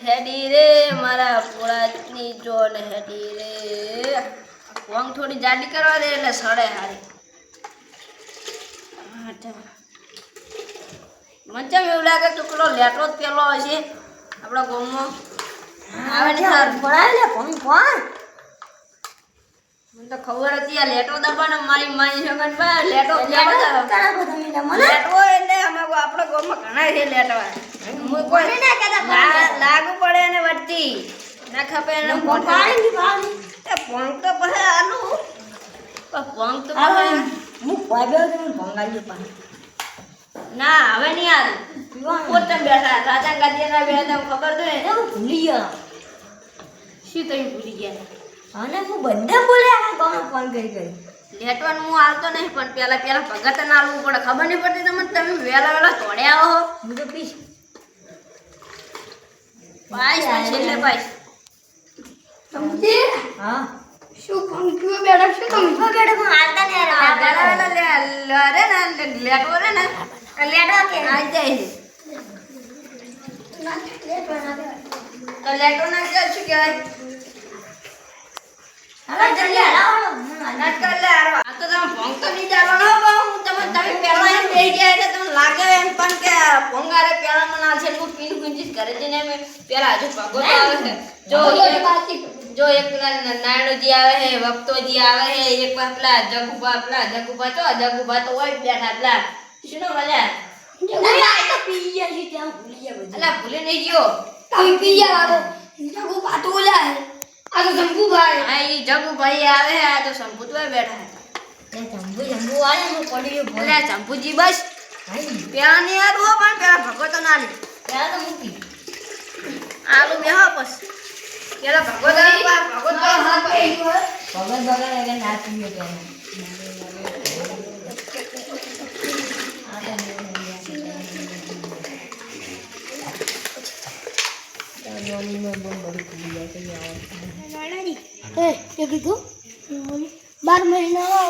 હેડી રે મારા પોળાની જોન હેડી રે વંગ થોડી જાડી કરવા દે એટલે સડે હારી મને એવું લાગે કે પેલો લેટો જ પેલો હશે આપણા ગામમાં આવે ને ભણાય લે કોણ મને તો ખબર હતી આ લેટો દબાનો મારી માની સગન બા લેટો લેટો લેટો એટલે અમારો આપણા ગામમાં ઘણા છે લેટવા કોઈ લાગુ પડે ને વચ્ચી ના ખપે એને પાણી એ પોંગ તો પછી આલુ પોંગ તો હું ભાગ્યો તો ભંગાલી પાણી ના હવે નહીં આલું પોતે બેઠા રાજા ગાદીના બેઠા ખબર તો ને ભૂલી ગયા શું તમે ભૂલી ગયા અને હું બંને બોલે આ ગામમાં ફોન કરી લેટવાનું હું આવતો નહીં પણ પેલા ભગત ના આલવું પડે ખબર નહીં પડતી તમને તમે વેલા તોડ્યા આવો હું તો પીશ પાઈસ છેલ્લે પાઈસ સમજે હા શું પંક્તિઓ બેઠા છે તમે બેઠા પણ હાલતા ને યાર લે ના લેટો રે ને લેટો કે આ જાય તો લેટો ના કે શું કહેવાય હવે જલ્દી હરાવો નાટ કર લે આ તો તમે ભોંગ તો નહીં ચાલવાનો હું તમે પહેલા એમ બેહી ગયા એટલે તમને લાગે એમ પણ કે ભોંગારે પહેલા મના છે હું પીન કુંજીસ કરે છે ને મે પહેલા હજુ ભગો આવે છે જો એક પેલા નાયણોજી આવે છે વક્તોજી આવે છે એક પેલા જગુબા તો હોય બેઠા પેલા શું મજા તો પી ગયા છે ત્યાં ભૂલી ગયા બધું અલા ભૂલે નહીં ગયો તમે પી ગયા લાગો જગુબા તો ઓલા આ તો શંભુભાઈ આ ઈ જગુભાઈ આવે આ તો શંભુભાઈ બેઠા હતા શંભુ આલે હું પડ્યો બોલ્યા શંભુજી બસ પેલા ને યાર હો પણ પેલા ભગવતો ના લે પેલા તો મૂકી આલુ બેહો બસ પેલા ભગવત હાથ પડી ગયો ભગત એને ના પીયો પેલા બાર મહિના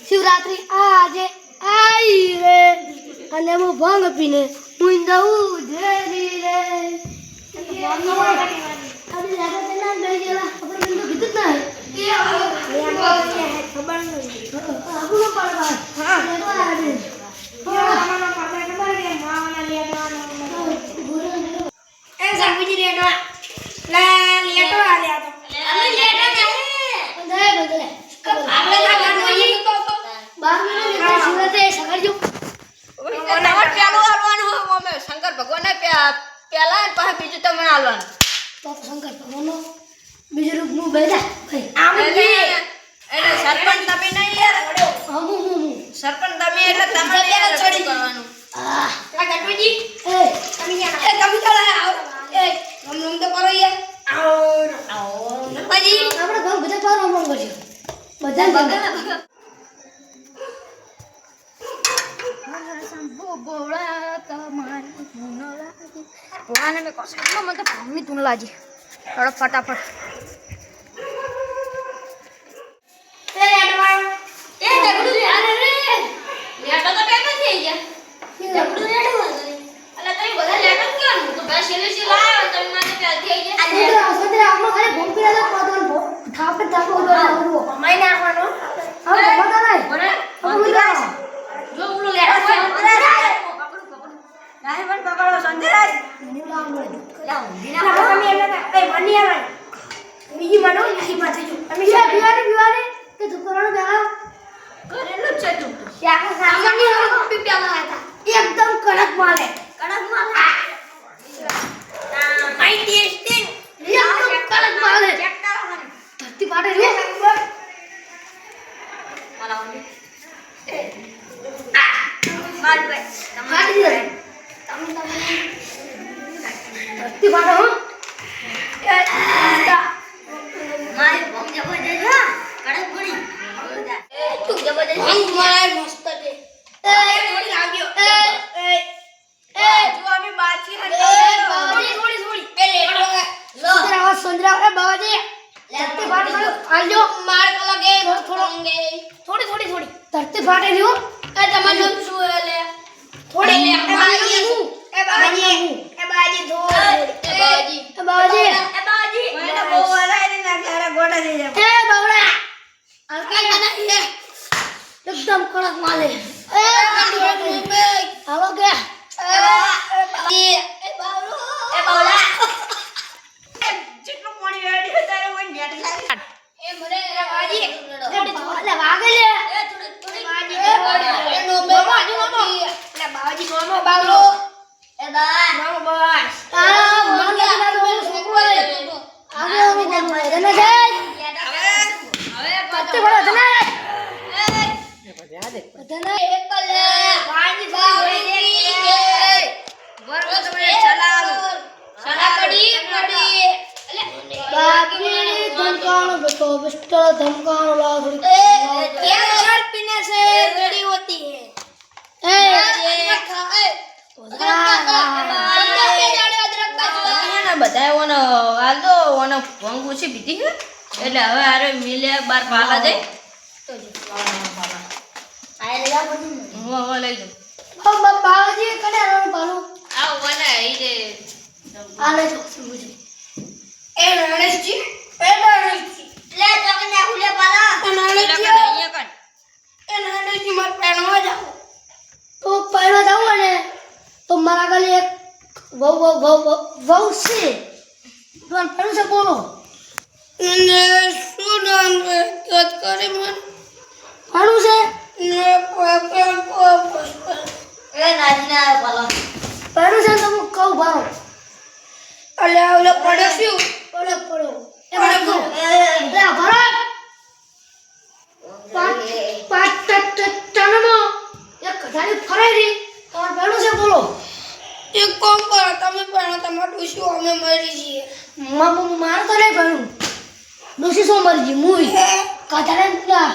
શિવરાત્રી આજે આવી રે અને હું ભંગ પીને હું જવું ઝેરી રે શંકર ભગવાન પેલા પછી બીજું તમે આલવાનું તો શંકર ભગવાન બીજું રૂપ નું બેઠા એટલે સરપંચ તમે નહીં યાર સરપંચ તમે એટલે તમારે યાર ચડી કરવાનું આ ગટુજી તમે ચાલો આવો રમ તો કરો યાર આવો નપાજી આપણે ઘર બધા પાર રમ કરજો બધા ભગા બોળા તમારી ધૂન લાગી બોળાને મે કોસમાં મને ભૂની ધૂન લાગી થોડો ફટાફટ એ લેડવા એ જગડુ અરે રે લેડો તો બેઠો થઈ ગયા જગડુ લેડવા અલા તમે બધા લેડો કેમ તો બસ એલે છે લાયો તમે માને પ્યાલ થઈ ગયા આ આપણે ખાલી ભૂમ પીલા તો થાપે થાપો ઉડો કમાઈ નાખવાનો હા પતા નહીં બોલે જો ઉલો લેડો નાહી પણ પકડો સંજરાજ લાવ તમે એલા એ મની આવે બીજી મનો બીજી પાસે જો તમે પીવાને કે ધુકરાનો બેલા કરેલું છે તું યાર સામાન્ય કોપી પેલા હતા એકદમ કડક માલે માઈ ટેસ્ટિંગ એકદમ કડક માલે ચેક કરો મને ધરતી પાડે રે મારા ઓલી માર ભાઈ તમારી દે ધરતી પાડે હો મારી બોમ જબો દે હા કડક પડી એ તું જબો દે મારા મસ્ત છે એ થોડી લાગ્યો એ જો અમે બાકી હતી થોડી એ લેડો લો સંદ્રા એ બાવાજી ધરતી પાડે આજો માર તો લગે થોડી ધરતી પાડે રહ્યો એ તમારું શું લે થોડી લે બાજી એ બાજી થોડી चलो धमकाओ ला थोड़ी क्या शर्ट पीने से बड़ी होती है बताया वो ना हाल तो वो ना भंग ऊंची पीती है એટલે હવે આરે મિલે બાર પાલા જાય તો જો આ લેવા પડું હું લઈ જાઉં अब बाबाजी कने आनो पालो આ વના ઈ રે आले तो समझ એ ગણેશજી લે તો કને ઉલે પાલા गणेशजी અહીંયા કર ए गणेशजी मार पेणवा जाओ तो पेणवा जाओ ने तो मारा गले एक वो से तो पेणु से बोलो ने सुनान रे कत करे मन पेणु से ने એ નાજીના પાલા पेणु से तुम कहू भाव अले ओले पड़े क्यों पड़ो ए बाबू ले भरत पाँच टनमो एक कठारी फराई रही और पेणु से बोलो एक काम करो તમે પણ તમાર ડોશી અમે મરી જઈએ માર તો નહીં ભણું ડોશી સો મરી જી મુઈ કટારે ના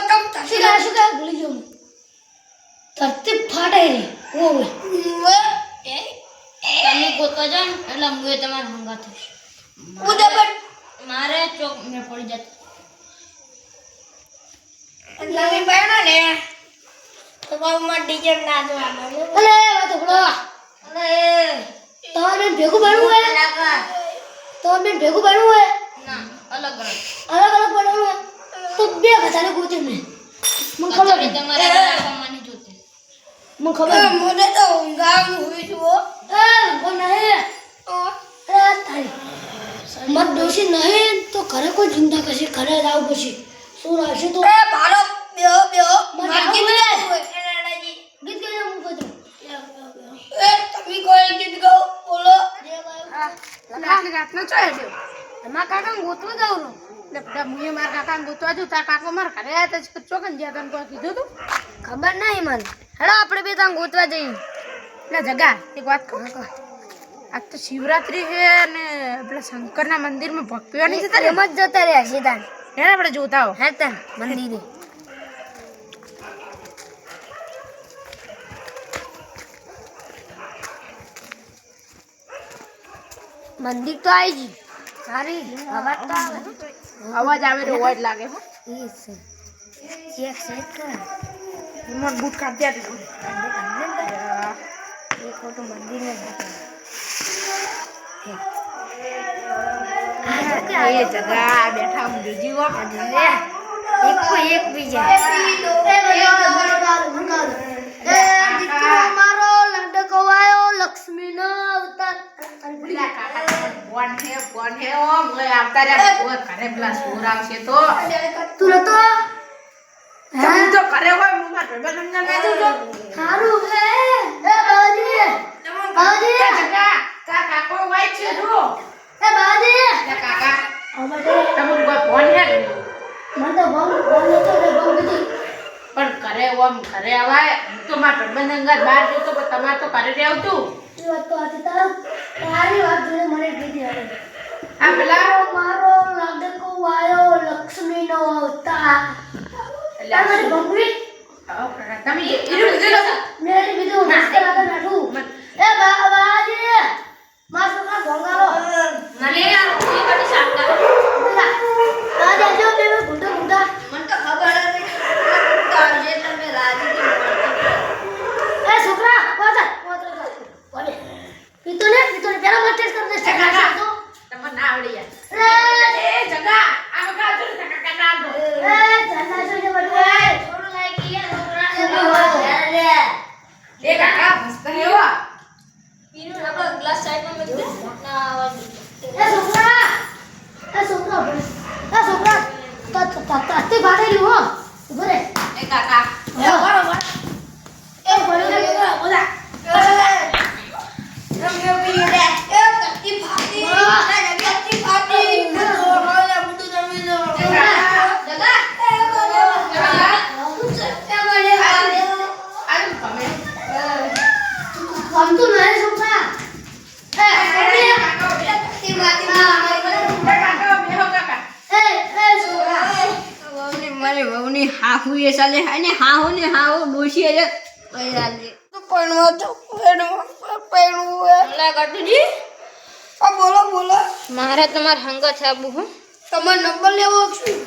તમ તસીલા શું કે ભૂલી ગયો ધરતી ફાટે રે ઓ તમે ગોતો જાવ એટલે મુએ તમાર હંગા થશે ઉદે પણ મારે ચોક મે પડી જતો તમે બેણો ને તો બાબુ માં ડીજે ના જોવાનો અલે વાત બોલો અરે તમે ભેગું ભણવું હે તમે ભેગું ભણવું હે ના અલગ અલગ ભણવું હે તો બે કટારે ગોતે ને મને ખબર અરે તમારે કમાવાની જોતી મને ખબર મને તો ઊંઘામ હોઈ જો વો નહીં અરે તારી મત દોશી નહીં તો ઘરે કોઈ ચિંતા કરશે ઘરે જાવ પછી શું રાશે તો એ ભાલો બેહો માર ગીત ગાવું એનાજી ગીત ગાવ હું કહું એ તમે કોઈ ગીત ગાઓ બોલો જે ગાયો આટલી રાતનો ચોય દેવ તમારા કાકાને ગોતવા જાવ નો એટલે મુએ મારા કાકાને ગોતવા જઉં તાર કાકો મારા ઘરે આવ્યા હતા ચોકન જ્યાં તને કોઈ કીધું તું ખબર નહીં મને હેડો આપણે બે ત્યાં ગોતવા જઈએ એટલે જગા એક વાત કહું આજ તો શિવરાત્રી છે અને પેલા શંકરના મંદિરમાં ભક્તિઓ નહીં જતા એમ જ જતા રહ્યા સીધા એને આપણે જોતા હો હે તાન મંદિરે મંદિર તો આવી ગઈ સારી અવાજ તો આવે અવાજ આવે તો અવાજ લાગે હો ઈ છે ચેક ચેક કર મને બૂટ કાઢી આપી એક ફોટો મંદિર में એ જગા બેઠા હું જોજી હો એક કો એક બીજા મારો લડકો આયો લક્ષ્મી નો અવતાર પેલા કાકા ફોન હે ઓ મોય આવતા રે ઓ ઘરે પેલા સોર આવશે તો તું નતો તમે તો ઘરે હોય હું મારા ભાઈબંધને ના જોજો હારું હે એ બાજી જગા તા કાકો વાય છે જો એ બાજી કાકા અમારે તમને કોઈ ફોન હે મને તો બમ નતો રે બમ કીધી પણ ઘરે ઓમ ઘરે આવાય હું તો મારા ભાઈબંધ અંગત બહાર જતો પણ તમારે તો ઘરે રહેવતું એ વાત તો હતી તારી વાત જોઈને મને કીધી હવે આ પેલા મારો લડકો આયો લક્ષ્મી નો અવતાર તારે ભંગવી તમે એનું કીધું મેરી બીજું નાસ્તા લાગે નાઠું એ બાજી માર છોકરા ભંગારો મને આ ઈ કડી સાંભળા બાજી જો બે ગુંડા ગુંડા મને તો ખબર હતી તો જે તમે રાજી થી એ છોકરા વાતા બોલે પીતો ને પેલા મત ટેસ્ટ કર દે કાકા. તો તમને ના આવડી યાર એ જગા આ વખા જો કાકા ના દો એ જાના જો જે બધું થોડું લાગી ગયા છોકરા લે એ કાકા મસ્ત લેવો પીનું આપણો ગ્લાસ સાઈડમાં મૂકી દે ના આવાજ એ છોકરા તે બાડેલી હો ઉભો રે એ કાકા એ બરોબર એ બરોબર બોલા રમ્યો પી લે એ કત્તી ફાટી કત્તી ફાટી ઓલે બધું જમી લો જગા એ બોલે આલુ તમે આમ તો ના છોકરા એ કાકા કત્તી ફાટી કાકા બેહો કાકા એ છોકરા હાફુ એ ચાલે અને હાહુ ને હાહુ ડોશી એટલે કઈ ચાલે તો પૈણવા તો પૈણવું લા ગટુજી આ બોલો બોલો મારે તમારે હંગત આબુ હું તમારો નંબર લેવો છું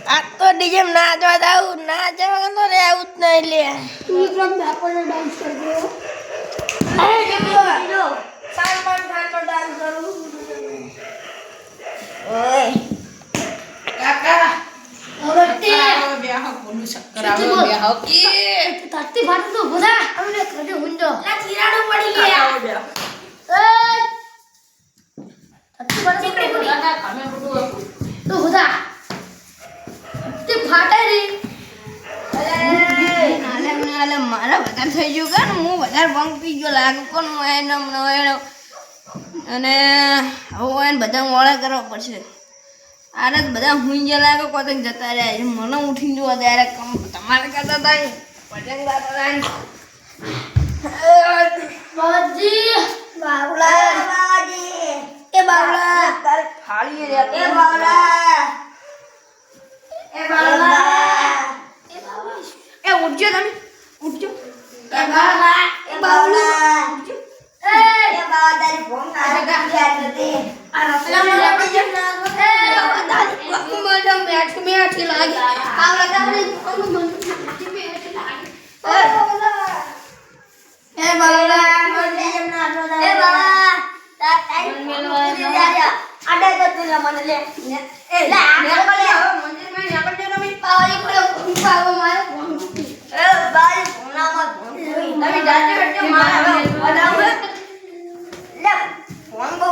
આ તો ડીજે ના જવા દાઉ ના જવા તો રે આવું જ નહીં લે વિક્રમ બાપોને ડાન્સ કરજો સલમાન ખાનનો ડાન્સ કરું ઓય કાકા હવે તે બેહો બોલું શક્કર આવે બેહો કે તાતી ફાટું તો બધા અમને કદે હુંજો લા ચીરાડો પડી ગયા એ તાતી ફાટું તો કાકા તમે બધું તો બધા તે ફાટે રે અલે મારા વધારે થઈ ગયું કે હું વધારે ભંગ પી ગયો લાગે કોણ એને અને હવે એને બધા મોડા કરવા પડશે આરે બધા હુઈ ગયા લાગે કોતક જતા રહ્યા મને ઉઠીને જોવા ત્યારે તમારે કરતા થાય પતંગ દાતા બાજી બાવલા એ બાવલા તારે ફાળીએ જતા એ બાવલા એ ઉઠજો તમે ઉઠજો એ બાવલા એ બાવલા એ બાવલા તારી ફોન આ નથી આ રસલા લાગી જના એ તારી પકુ મેડમ મેઠી લાગી બાવલા તારી પકુ મેઠી લાગી એ બાવલા એ બાવલા મને જમના એ બાવલા તારી મેલવા આડે તો તું મને લે એ લે મંદિરમાં આગળ જો તમે પાવલી પડે પાવો મારે એ બાઈ ફોનામાં તમે જાતે હટજો મારા બનાવ લે ફોન બહુ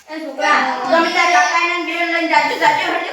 એ છોકરા તમે તારા કાકાને ઘેર લઈને જાજો જાજો હટજો